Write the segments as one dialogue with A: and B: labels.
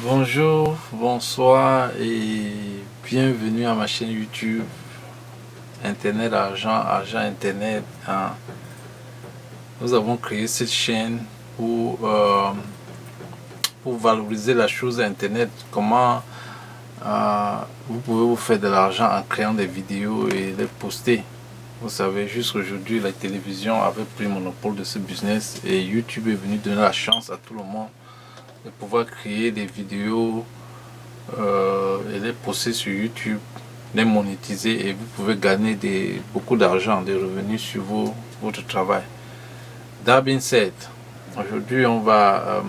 A: Bonjour, bonsoir et bienvenue à ma chaîne YouTube Internet Argent, Argent Internet. Nous avons créé cette chaîne pour valoriser la chose Internet. Comment vous pouvez vous faire de l'argent en créant des vidéos et les poster. Vous savez, jusqu'aujourd'hui, la télévision avait pris le monopole de ce business et YouTube est venu donner la chance à tout le monde de pouvoir créer des vidéos et les poster sur YouTube, les monétiser et vous pouvez gagner beaucoup d'argent, des revenus sur votre travail. That being said, aujourd'hui on va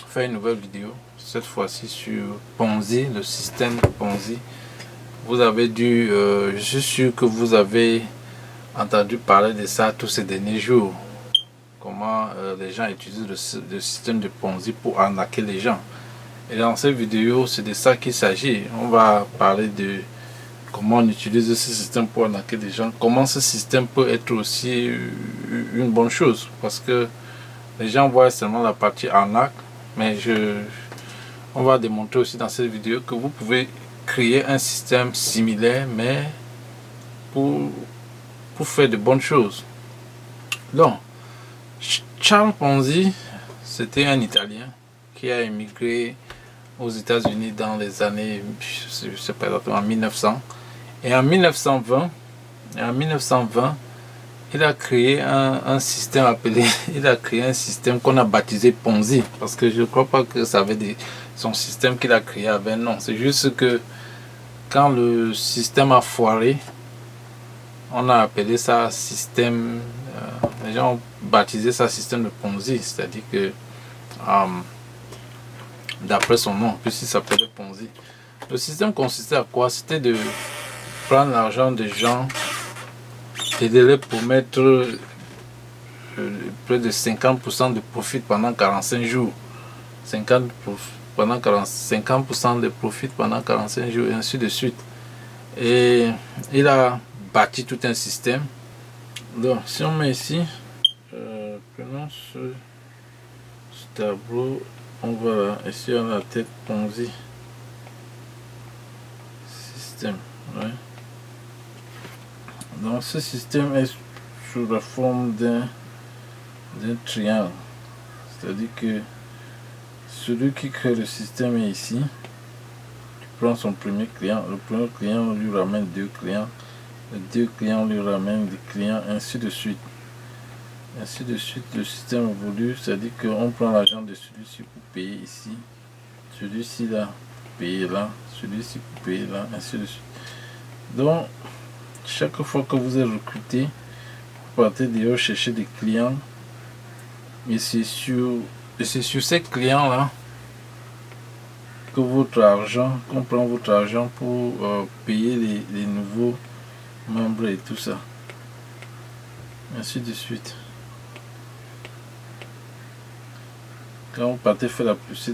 A: faire une nouvelle vidéo, cette fois-ci sur Ponzi, le système de Ponzi. Vous avez dû, je suis sûr que vous avez entendu parler de ça tous ces derniers jours. Comment les gens utilisent le système de Ponzi pour arnaquer les gens. Et dans cette vidéo, c'est de ça qu'il s'agit. On va parler de comment on utilise ce système pour arnaquer les gens. Comment ce système peut être aussi une bonne chose. Parce que les gens voient seulement la partie arnaque. Mais on va démontrer aussi dans cette vidéo que vous pouvez créer un système similaire, mais pour faire de bonnes choses. Donc, Charles Ponzi, c'était un Italien qui a émigré aux États-Unis dans les années, je sais pas exactement, en 1900. Et en 1920, il a créé un système appelé, il a créé un système qu'on a baptisé Ponzi. Parce que je ne crois pas que ça avait son système qu'il a créé avait un nom. C'est juste que quand le système a foiré, on a appelé ça système, les gens ont baptisé ça système de Ponzi. C'est-à-dire que d'après son nom, puisqu'il s'appelait Ponzi. Le système consistait à quoi? C'était de prendre l'argent des gens et de les promettre près de 50% de profit pendant 45 jours. 50% de profit pendant 45 jours et ainsi de suite. Et il a bâti tout un système. Donc, si on met ici, prenons ce tableau. On va ici on a la tête Ponzi système. Ouais. Donc ce système est sous la forme d'un triangle. C'est-à-dire que celui qui crée le système est ici. Il prend son premier client. Le premier client lui ramène deux clients. Les deux clients lui ramènent des clients, ainsi de suite. Ainsi de suite, le système évolue, c'est-à-dire qu'on prend l'argent de celui-ci pour payer ici, celui-ci là, pour payer là, celui-ci pour payer là, ainsi de suite. Donc, chaque fois que vous êtes recruté, vous partez dehors chercher des clients, et c'est sur ces clients-là que qu'on prend votre argent pour payer les nouveaux membres et tout ça. Ainsi de suite. Quand vous partez faire la publicité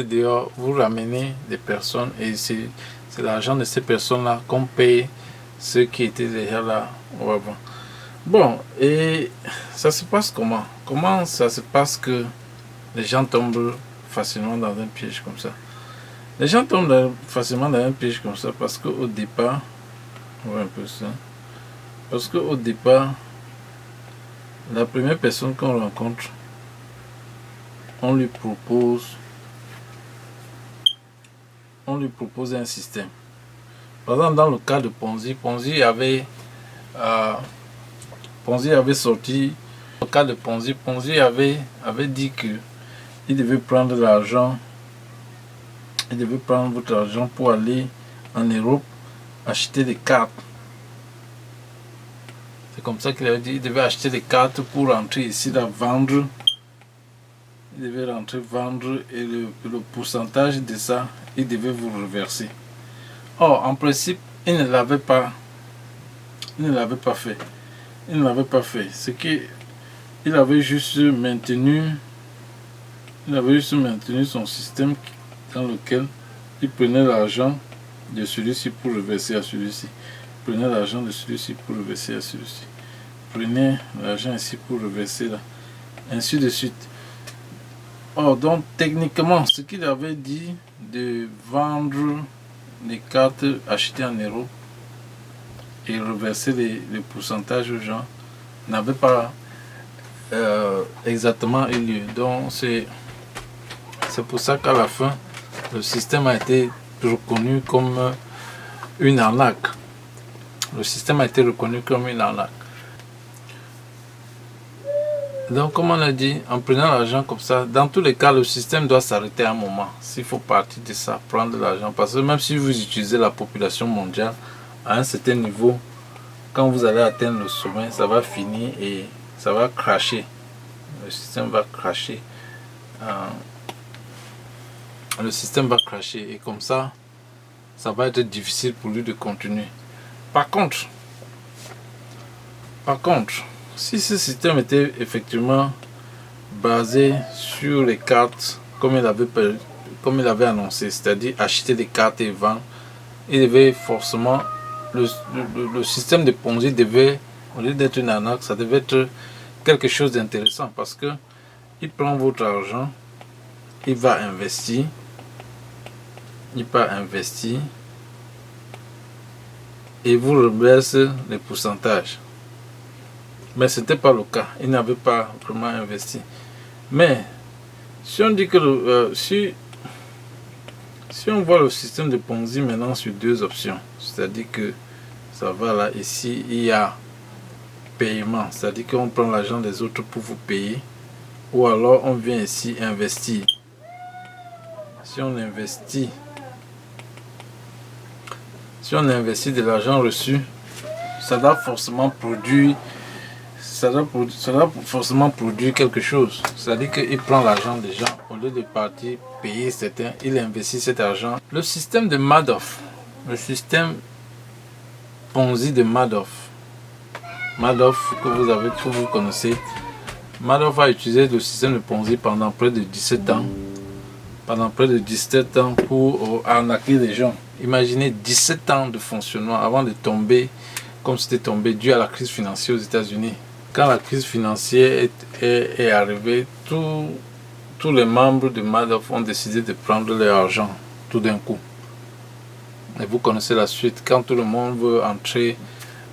A: dehors, vous ramenez des personnes et c'est l'argent de ces personnes-là qu'on paye ceux qui étaient déjà là avant. Bon, et ça se passe comment? Comment ça se passe que les gens tombent facilement dans un piège comme ça? Les gens tombent facilement dans un piège comme ça parce qu'au départ, on voit un peu ça, parce qu'au départ, la première personne qu'on rencontre, on lui propose un système. Par exemple, dans le cas de Ponzi, Ponzi avait sorti, au cas de Ponzi, Ponzi avait dit que il devait prendre l'argent, il devait prendre votre argent pour aller en Europe acheter des cartes. C'est comme ça qu'il avait dit, il devait acheter des cartes pour rentrer ici, là, vendre. Il devait rentrer vendre et le pourcentage de ça, il devait vous reverser. Or, en principe, il ne l'avait pas fait. Il ne l'avait pas fait. C'est qu'il avait juste maintenu son système dans lequel il prenait l'argent de celui-ci pour reverser à celui-ci. Prenez l'argent de celui-ci pour reverser à celui-ci. Prenez l'argent ici pour reverser là. Ainsi de suite. Oh, donc techniquement, ce qu'il avait dit de vendre les cartes achetées en euros et reverser les pourcentages aux gens n'avait pas exactement eu lieu. Donc c'est pour ça qu'à la fin, le système a été reconnu comme une arnaque. Le système a été reconnu comme une arnaque. Donc, comme on a dit, en prenant l'argent comme ça, dans tous les cas, le système doit s'arrêter à un moment. S'il faut partir de ça, prendre l'argent. Parce que même si vous utilisez la population mondiale à un certain niveau, quand vous allez atteindre le sommet, ça va finir et ça va cracher. Le système va cracher. Le système va cracher et comme ça va être difficile pour lui de continuer. Par contre, si ce système était effectivement basé sur les cartes comme il avait annoncé, c'est-à-dire acheter des cartes et vendre, il devait forcément, le système de Ponzi devait, au lieu d'être une arnaque, ça devait être quelque chose d'intéressant parce que il prend votre argent, il va investir, et vous reverse les pourcentages. Mais ce n'était pas le cas. Il n'avait pas vraiment investi. Mais si on dit que si on voit le système de Ponzi maintenant sur deux options, c'est-à-dire que ça va là, ici il y a paiement, c'est-à-dire qu'on prend l'argent des autres pour vous payer, ou alors on vient ici investir. Si on investit de l'argent reçu, ça doit forcément produire quelque chose. C'est-à-dire qu'il prend l'argent des gens, au lieu de partir payer certains, il investit cet argent. Le système de Madoff, le système Ponzi de Madoff que vous connaissez, Madoff a utilisé le système de Ponzi pendant près de 17 ans. Pour arnaquer les gens. Imaginez 17 ans de fonctionnement avant de tomber comme c'était tombé dû à la crise financière aux États-Unis. Quand la crise financière est arrivée, tous les membres de Madoff ont décidé de prendre leur argent tout d'un coup. Et vous connaissez la suite. Quand tout le monde veut entrer,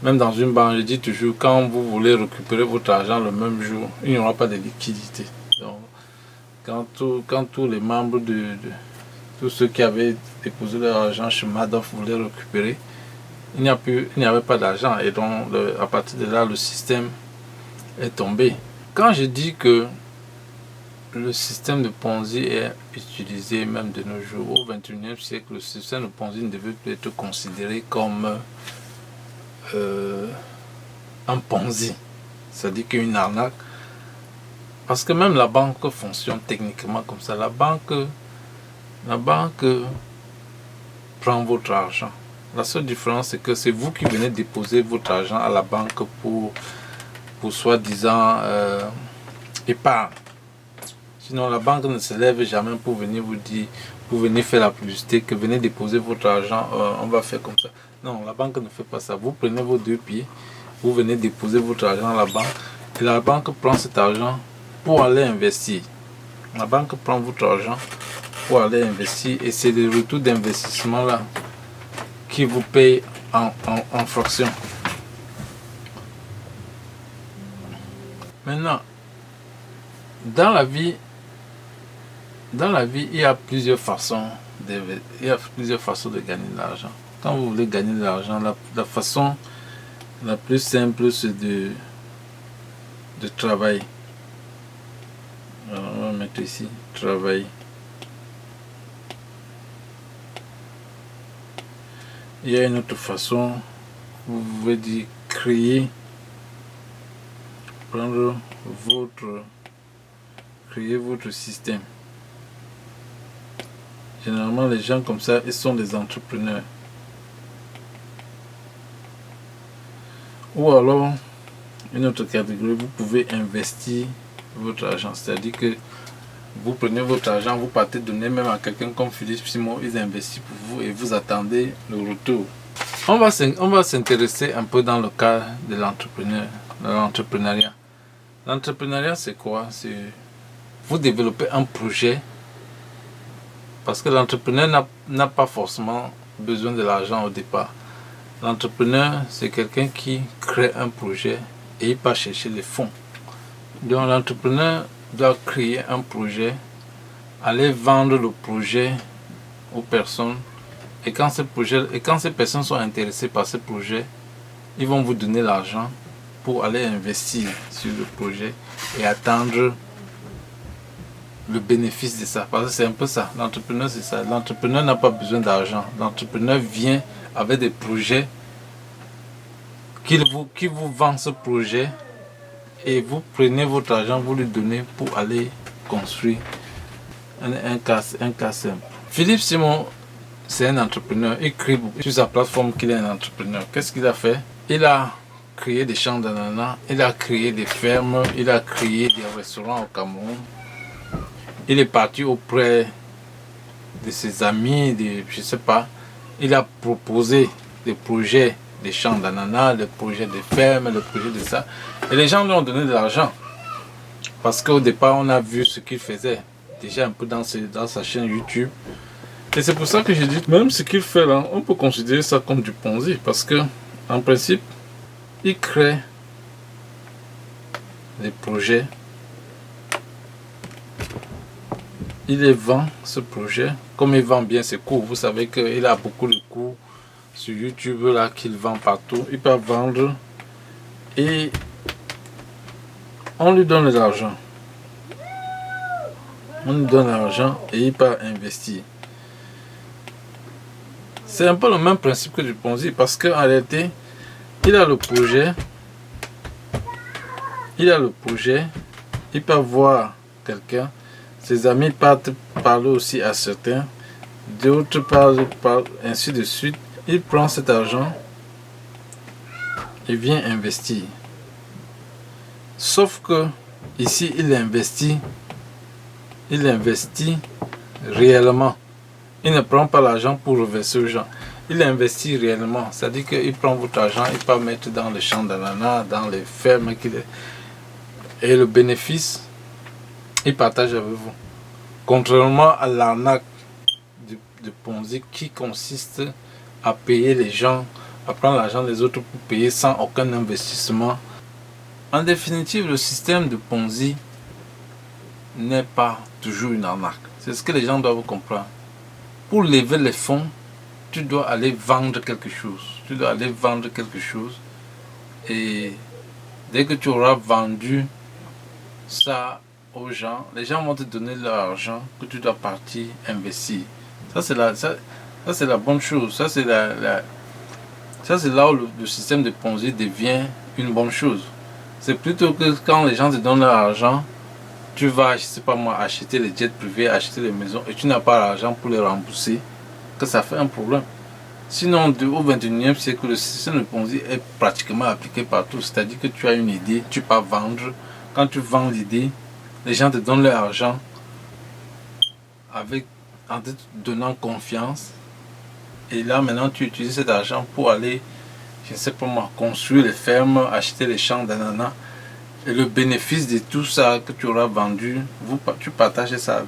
A: même dans une banque, je dis toujours, quand vous voulez récupérer votre argent le même jour, il n'y aura pas de liquidité. Donc, quand tous les membres tous ceux qui avaient déposé leur argent chez Madoff voulaient récupérer, il n'y avait pas d'argent. Et donc, à partir de là, le système est tombé. Quand je dis que le système de Ponzi est utilisé même de nos jours, au XXIe siècle, le système de Ponzi ne devait plus être considéré comme un Ponzi, c'est-à-dire qu'une arnaque. Parce que même la banque fonctionne techniquement comme ça. La banque prend votre argent. La seule différence, c'est que c'est vous qui venez déposer votre argent à la banque pour soi-disant épargne. Sinon, la banque ne se lève jamais pour venir vous dire, pour venir faire la publicité, que venez déposer votre argent, on va faire comme ça. Non, la banque ne fait pas ça. Vous prenez vos deux pieds, vous venez déposer votre argent à la banque, et la banque prend cet argent pour aller investir. La banque prend votre argent pour aller investir, et c'est le retour d'investissement là qui vous paye en fraction. Maintenant, dans la vie, il y a plusieurs façons de gagner de l'argent. Quand vous voulez gagner de l'argent, la façon la plus simple, c'est de travailler. Alors, on va mettre ici, travailler. Il y a une autre façon, vous pouvez dire créer votre système. Généralement, les gens comme ça, ils sont des entrepreneurs. Ou alors, une autre catégorie, vous pouvez investir votre argent. C'est-à-dire que vous prenez votre argent, vous partez donner même à quelqu'un comme Philippe Simon, ils investissent pour vous et vous attendez le retour. On va s'intéresser un peu dans le cas de l'entrepreneuriat. L'entrepreneuriat, c'est quoi? vous développez un projet, parce que l'entrepreneur n'a pas forcément besoin de l'argent au départ. L'entrepreneur, c'est quelqu'un qui crée un projet et il part chercher les fonds. Donc l'entrepreneur doit créer un projet, aller vendre le projet aux personnes, et quand ces personnes sont intéressées par ce projet, ils vont vous donner l'argent pour aller investir sur le projet et attendre le bénéfice de ça. Parce que c'est un peu ça. L'entrepreneur, c'est ça. L'entrepreneur n'a pas besoin d'argent. L'entrepreneur vient avec des projets qui vous vend ce projet et vous prenez votre argent, vous lui donnez pour aller construire un cas simple. Philippe Simon, c'est un entrepreneur. Il crie sur sa plateforme qu'il est un entrepreneur. Qu'est-ce qu'il a fait? Il a créé des champs d'ananas, il a créé des fermes, il a créé des restaurants au Cameroun. Il est parti auprès de ses amis, je sais pas. Il a proposé des projets, des champs d'ananas, des projets de fermes, des projets de ça. Et les gens lui ont donné de l'argent. Parce qu'au départ, on a vu ce qu'il faisait. Déjà un peu dans sa chaîne YouTube. Et c'est pour ça que j'ai dit, même ce qu'il fait là, on peut considérer ça comme du Ponzi. Parce que, en principe, il crée des projets. Il les vend, ce projet. Comme il vend bien ses cours, vous savez qu'il a beaucoup de cours sur YouTube là qu'il vend partout. Il peut vendre et on lui donne de l'argent. On lui donne l'argent et il peut investir. C'est un peu le même principe que du Ponzi parce qu'en réalité, il a le projet. Il peut voir quelqu'un. Ses amis partent parler aussi à certains. D'autres parlent, ainsi de suite. Il prend cet argent et vient investir. Sauf que ici, il investit réellement. Il ne prend pas l'argent pour reverser aux gens. Il investit réellement. C'est-à-dire qu'il prend votre argent, il peut mettre dans les champs d'ananas, dans les fermes. Et le bénéfice, il partage avec vous. Contrairement à l'arnaque de Ponzi qui consiste à payer les gens, à prendre l'argent des autres pour payer sans aucun investissement. En définitive, le système de Ponzi n'est pas toujours une arnaque. C'est ce que les gens doivent comprendre. Pour lever les fonds, tu dois aller vendre quelque chose. Et dès que tu auras vendu ça aux gens, les gens vont te donner leur argent que tu dois partir investir. Ça c'est la bonne chose. Ça c'est là où le système de Ponzi devient une bonne chose. C'est plutôt que quand les gens te donnent leur argent, tu vas, je sais pas moi, acheter les jets privés, acheter les maisons et tu n'as pas l'argent pour les rembourser, que ça fait un problème. Sinon, au 21e siècle, le système de Ponzi est pratiquement appliqué partout. C'est-à-dire que tu as une idée, tu peux vendre. Quand tu vends l'idée, les gens te donnent leur argent en te donnant confiance. Et là, maintenant, tu utilises cet argent pour aller, je ne sais pas moi, construire les fermes, acheter les champs d'ananas. Et le bénéfice de tout ça que tu auras vendu, tu partages ça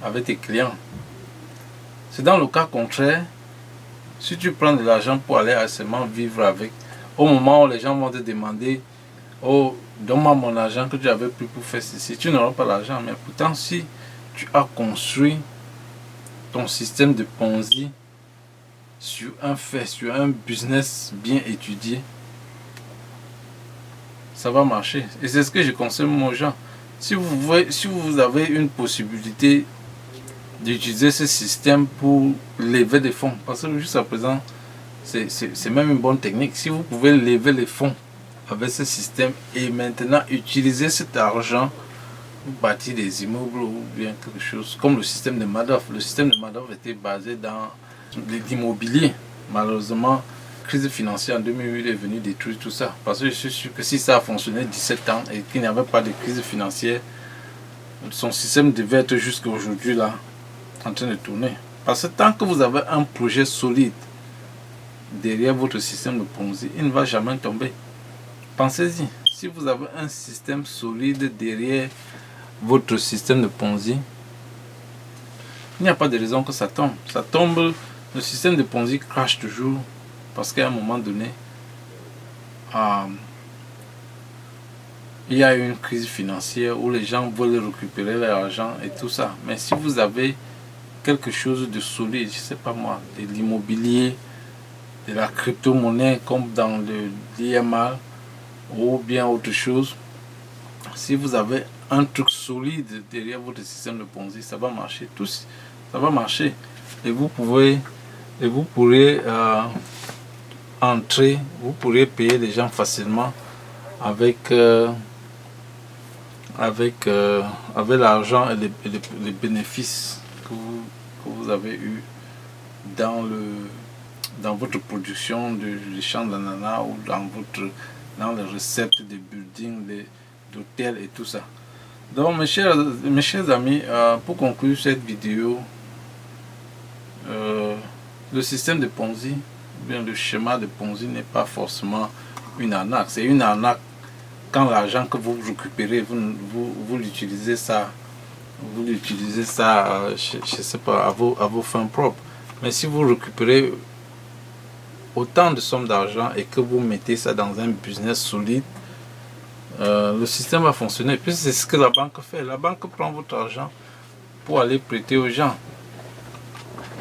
A: avec tes clients. C'est dans le cas contraire, si tu prends de l'argent pour aller seulement vivre avec, au moment où les gens vont te demander, oh, donne-moi mon argent que tu avais pris pour faire ceci, tu n'auras pas l'argent. Mais pourtant, si tu as construit ton système de Ponzi sur un business bien étudié, ça va marcher. Et c'est ce que je conseille aux gens. Si vous avez une possibilité d'utiliser ce système pour lever des fonds, parce que jusqu'à présent, c'est même une bonne technique. Si vous pouvez lever les fonds avec ce système et maintenant utiliser cet argent pour bâtir des immeubles ou bien quelque chose, comme le système de Madoff. Le système de Madoff était basé dans l'immobilier. Malheureusement, crise financière en 2008 est venue détruire tout ça. Parce que je suis sûr que si ça a fonctionné 17 ans et qu'il n'y avait pas de crise financière, son système devait être jusqu'à aujourd'hui là, en train de tourner. Parce que tant que vous avez un projet solide derrière votre système de Ponzi, il ne va jamais tomber. Pensez-y, si vous avez un système solide derrière votre système de Ponzi, il n'y a pas de raison que ça tombe. Ça tombe, le système de Ponzi crache toujours parce qu'à un moment donné, il y a une crise financière où les gens veulent récupérer leur argent et tout ça. Mais si vous avez quelque chose de solide, je ne sais pas moi, de l'immobilier, de la crypto-monnaie comme dans le DMA ou bien autre chose, si vous avez un truc solide derrière votre système de Ponzi, ça va marcher. Tous, ça va marcher. Et vous pourrez entrer, vous pourrez payer les gens facilement avec l'argent et les bénéfices que vous avez eu dans votre production de champ d'ananas ou dans les recettes de building, d'hôtels et tout ça. Donc mes chers amis, pour conclure cette vidéo, le système de Ponzi, bien le schéma de Ponzi n'est pas forcément une arnaque. C'est une arnaque quand l'argent que vous récupérez, vous l'utilisez ça, je sais pas, à vos fins propres. Mais si vous récupérez autant de sommes d'argent et que vous mettez ça dans un business solide, le système va fonctionner. Puis c'est ce que la banque fait. La banque prend votre argent pour aller prêter aux gens.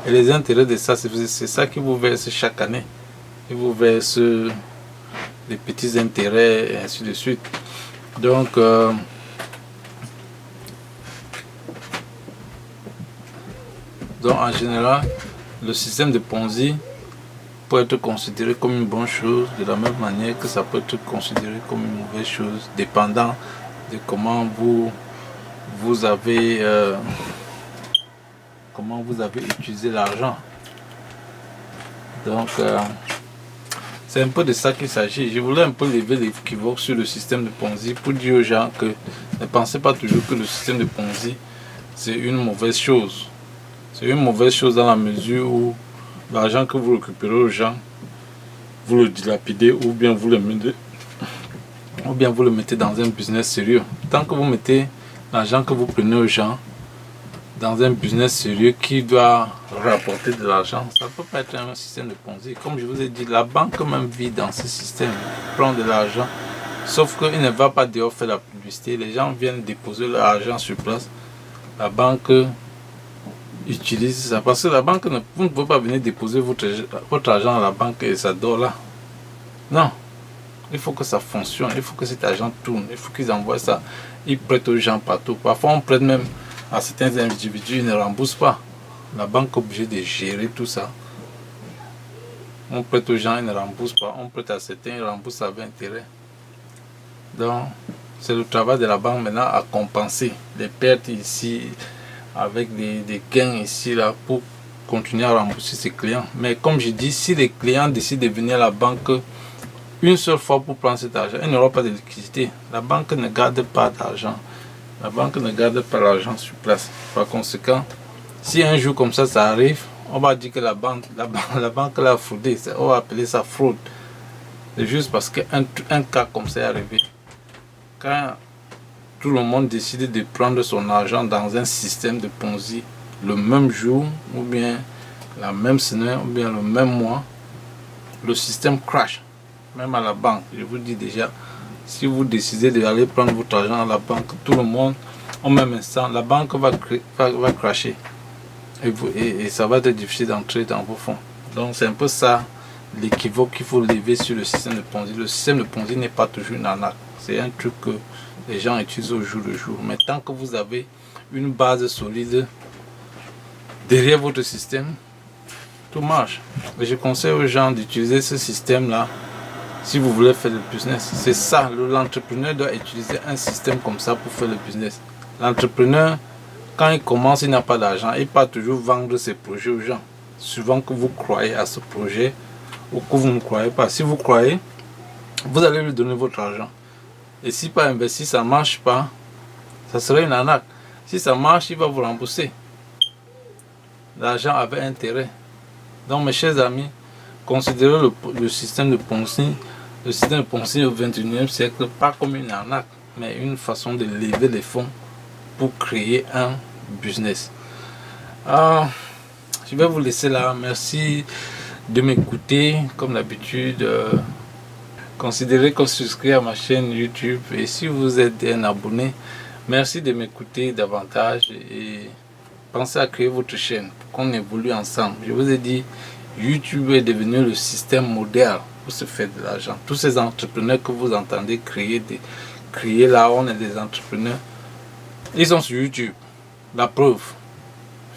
A: Et les intérêts de ça, c'est ça qui vous verse chaque année. Ils vous verse des petits intérêts et ainsi de suite. Donc, en général, le système de Ponzi peut être considéré comme une bonne chose de la même manière que ça peut être considéré comme une mauvaise chose, dépendant de comment vous avez utilisé l'argent. Donc c'est un peu de ça qu'il s'agit. Je voulais un peu lever l'équivoque sur le système de Ponzi pour dire aux gens que ne pensez pas toujours que le système de Ponzi c'est une mauvaise chose. C'est une mauvaise chose dans la mesure où l'argent que vous récupérez aux gens, vous le dilapidez ou bien vous le mettez dans un business sérieux. Tant que vous mettez l'argent que vous prenez aux gens dans un business sérieux qui doit rapporter de l'argent, ça ne peut pas être un système de Ponzi. Comme je vous ai dit, la banque même vit dans ce système, prend de l'argent, sauf qu'il ne va pas dehors faire la publicité. Les gens viennent déposer leur argent sur place. La banque utilise ça parce que la banque, vous ne pouvez pas venir déposer votre argent à la banque et ça dort là. Non, il faut que ça fonctionne, il faut que cet argent tourne, il faut qu'ils envoient ça. Ils prêtent aux gens partout. Parfois on prête même à certains individus, ils ne remboursent pas. La banque est obligée de gérer tout ça. On prête aux gens, ils ne remboursent pas. On prête à certains, ils remboursent avec intérêt. Donc c'est le travail de la banque maintenant à compenser les pertes ici avec des gains ici là pour continuer à rembourser ses clients. Mais comme je dis, si les clients décident de venir à la banque une seule fois pour prendre cet argent, il n'y aura pas de liquidité. La banque ne garde pas d'argent. La banque ne garde pas l'argent sur place. Par conséquent, si un jour comme ça arrive, on va dire que la banque l'a fraudé. On va appeler ça fraude. C'est juste parce qu'un cas comme ça est arrivé. Quand tout le monde décide de prendre son argent dans un système de Ponzi le même jour, ou bien la même semaine, ou bien le même mois, le système crash. Même à la banque, je vous dis déjà, si vous décidez d'aller prendre votre argent à la banque, tout le monde, au même instant, la banque va crasher. Et ça va être difficile d'entrer dans vos fonds. Donc c'est un peu ça l'équivoque qu'il faut lever sur le système de Ponzi. Le système de Ponzi n'est pas toujours une arnaque. C'est un truc que les gens utilisent au jour le jour. Mais tant que vous avez une base solide derrière votre système, tout marche. Et je conseille aux gens d'utiliser ce système-là si vous voulez faire le business. C'est ça, l'entrepreneur doit utiliser un système comme ça pour faire le business. L'entrepreneur, quand il commence, il n'a pas d'argent, il peut toujours vendre ses projets aux gens. Souvent que vous croyez à ce projet ou que vous ne croyez pas. Si vous croyez, vous allez lui donner votre argent. Et si pas investi, ça ne marche pas, ça serait une arnaque. Si ça marche, il va vous rembourser. L'argent avait intérêt. Donc mes chers amis, considérez le système de Ponzi, le système de Ponzi au XXIe siècle, pas comme une arnaque, mais une façon de lever les fonds pour créer un business. Je vais vous laisser là. Merci de m'écouter. Comme d'habitude, considérez qu'on souscrit à ma chaîne YouTube. Et si vous êtes un abonné, merci de m'écouter davantage. Et pensez à créer votre chaîne pour qu'on évolue ensemble. Je vous ai dit, YouTube est devenu le système moderne pour se faire de l'argent. Tous ces entrepreneurs que vous entendez crier là, on est des entrepreneurs. Ils sont sur YouTube. La preuve.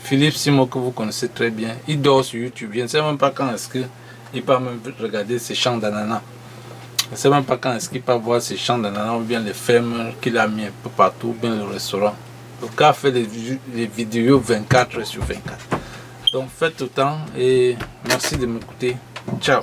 A: Philippe Simon, que vous connaissez très bien, il dort sur YouTube. Je ne sais même pas quand est-ce qu'il peut même regarder ses champs d'ananas. Je ne sais même pas quand est-ce qu'il peut voir ses champs d'ananas ou bien les fermes qu'il a mis un peu partout, ou bien le restaurant. Le gars fait des vidéos 24 sur 24. Donc faites autant et merci de m'écouter. Ciao.